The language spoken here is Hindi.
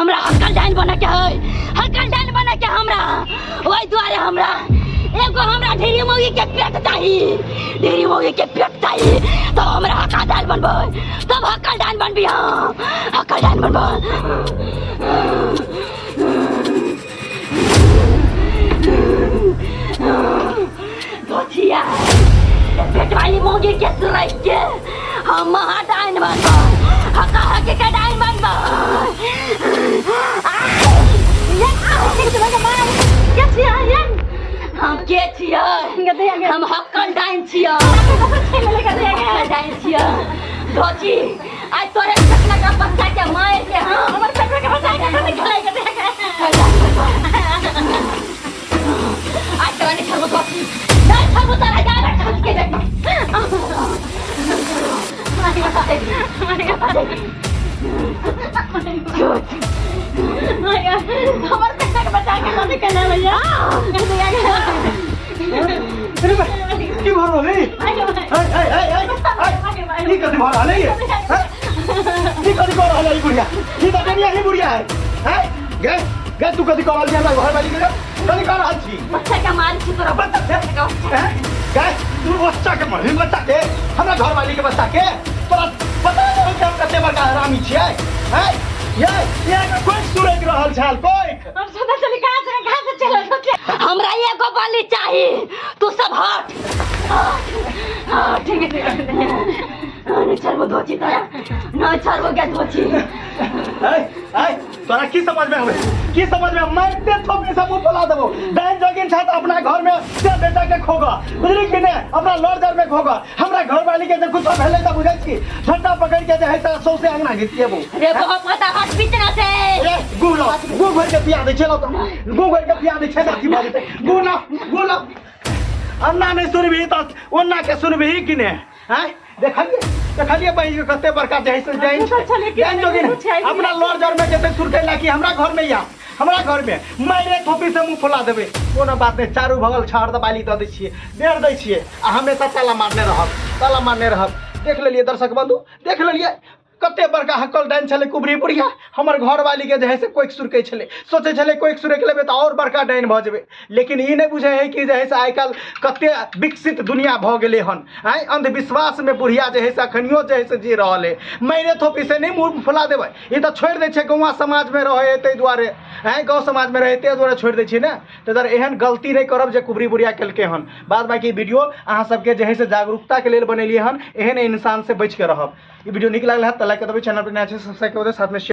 हमरा हकल डाइन बने के है, हकल डाइन बने के हमरा ओई द्वारे हमरा एगो हमरा ढेरी मोगी के पेट चाहिए, ढेरी मोगी के पेट चाहिए तो हमरा हकल डाइन बनबे, तब हकल डाइन बनबी। हां हकल डाइन बनबे। दोछिया पेट वाली मोगी के सुराई के हम डाइन बनबे, हका हके के डाइन बनबे। हम के छियै, हम हक्कल डाइन छियै, डाइन छियै। दोची आज तोरे सकला का बच्चा के मार के हम हमर सकला के बच्चा के नहीं खिलाई के देख आज तोरे नहीं खबो दोची नहीं खबो तारा जा रहा छत के देख हमर सकला के बच्चा के नहीं कहना भैया की भर रे ई कथि भर हाले ई कथि कर हाले ई बुढ़िया ई त कनिया ही बुढ़िया है गे गे तू कथि कर हाले हमरा घर वाली के कथि कर हाल छी बच्चा के मार छी तोरा बच्चा के गे तू बच्चा के मार बच्चा के हमरा घर वाली के बच्चा के तोरा पता नहीं कि हम कते बड़का हरामी छियै ये कोई सुरग रहल छाल कोई हम सदा चली कहां से चला हमरा एगो बाली चाहिए, तू सब हट। ठीक है नहीं चलबो दोची तोरा नहीं चलबो के दोची तोरा की समझ में आवे की समझ में मारते थोपी सब फला देबो डाइन जोगिन छात अपना घर में से बेटा के खोगा बुझली कि ने अपना लॉर्डर में खोगा हमरा घर वाली के कुछ भेले त बुझै छी झंडा पकड़ के जे है त सौसे अंगना घिसिएबो रे बाबा पता हट बिचना से ए गु भर के पिया दे चलो तो गु भर के पिया दे छेदा की बात गु ना अन्ना नहीं सुनबी त ओन्ना के सुनबी कि ने हैं देखलिए भाई कते बड़का जैस जाइन जोगिन अपना लॉर्डर में जते सुरके लागी हमरा घर में या हमरा घर में मारे थोपी से मुंह फुला देबे कोनो बात नहीं चारू भगल छाड़ द बाली द दै छिए देर दै छिए आ हमेशा ताला मारने रहब देख लेलिए दर्शक बंधु देख लेलिए कते बड़का हकल डाइन छले कुबरी बुढ़िया हमर घर वाली के जे से कोई सुरके छले सोचे छले कोई सुरके लेबे त और बड़का डाइन भ जेबे लेकिन ई नहीं बुझे है कि जे से आइ काल कते विकसित दुनिया भ गेले हन आइ अंधविश्वास में बुढ़िया जे है से अखनियो जे से जी रहल है मैरे थोपी से नहीं मुंह फुला देबे ई त छोड़ दे छै गांव समाज में रहे तै दुआरे हैं गांव समाज में रहे तै दुआरे छोड़ दे छै ने त दर एहन गलती नहीं करब जे कुबरी बुढ़िया केलके हन बाद बाकी वीडियो अहाँ सबके जे है से जागरूकता के लेल बनेलिए हन एहन इंसान से बच के रहब। ये वीडियो निक लागल है त लाइक कर देबे, चैनल पर नया छै सब्सक्राइब कर देबे, साथ में